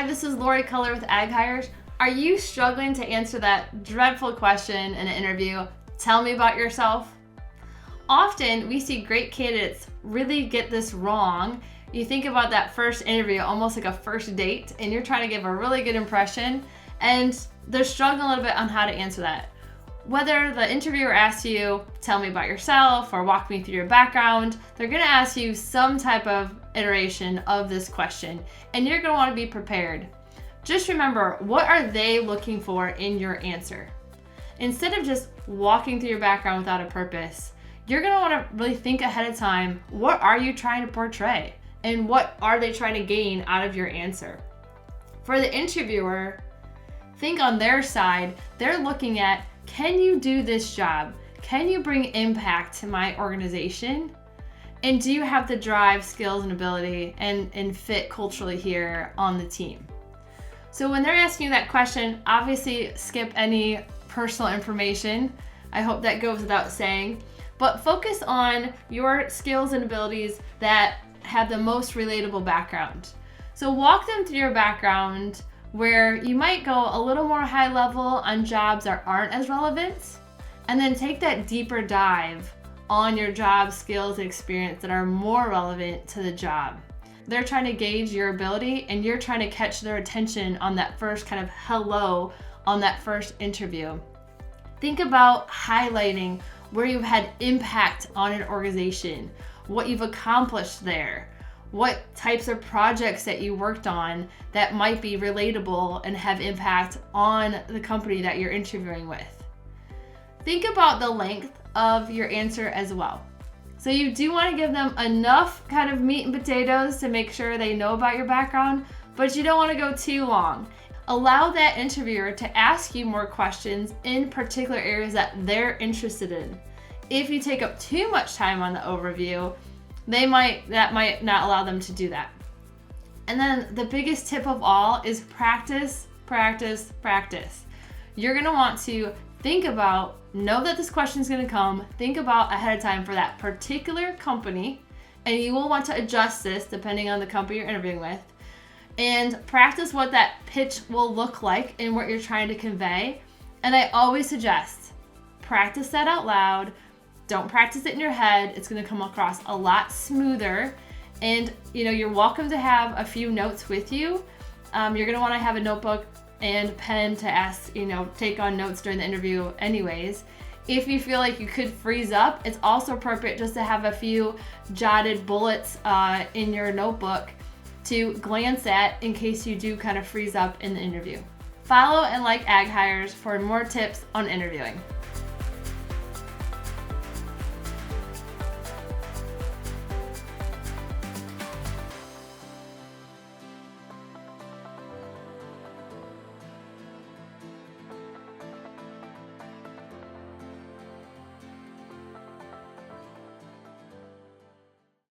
Hi, this is Lori Culler with AgHires. Are you struggling to answer that dreadful question in an interview, tell me about yourself? Often we see great candidates really get this wrong. You think about that first interview almost like a first date, and you're trying to give a really good impression, and they're struggling a little bit on how to answer that. Whether the interviewer asks you, tell me about yourself, or walk me through your background, they're gonna ask you some type of iteration of this question, and you're gonna wanna be prepared. Just remember, what are they looking for in your answer? Instead of just walking through your background without a purpose, you're gonna wanna really think ahead of time, what are you trying to portray? And what are they trying to gain out of your answer? For the interviewer, think on their side, they're looking at, can you do this job? Can you bring impact to my organization? And do you have the drive, skills, and ability and fit culturally here on the team? So when they're asking you that question, obviously skip any personal information. I hope that goes without saying, but focus on your skills and abilities that have the most relatable background. So walk them through your background where you might go a little more high level on jobs that aren't as relevant, and then take that deeper dive on your job skills and experience that are more relevant to the job. They're trying to gauge your ability, and you're trying to catch their attention on that first kind of hello on that first interview. Think about highlighting where you've had impact on an organization, what you've accomplished there, what types of projects that you worked on that might be relatable and have impact on the company that you're interviewing with. Think about the length of your answer as well. So you do want to give them enough kind of meat and potatoes to make sure they know about your background, but you don't want to go too long. Allow that interviewer to ask you more questions in particular areas that they're interested in. If you take up too much time on the overview, that might not allow them to do that. And then the biggest tip of all is practice, practice, practice. You're gonna want to know that this question is gonna come, think about ahead of time for that particular company, and you will want to adjust this depending on the company you're interviewing with, and practice what that pitch will look like and what you're trying to convey. And I always suggest, practice that out loud. Don't practice it in your head. It's going to come across a lot smoother. And you're welcome to have a few notes with you. You're going to want to have a notebook and pen to take on notes during the interview anyways. If you feel like you could freeze up, it's also appropriate just to have a few jotted bullets in your notebook to glance at in case you do kind of freeze up in the interview. Follow and like AgHires for more tips on interviewing.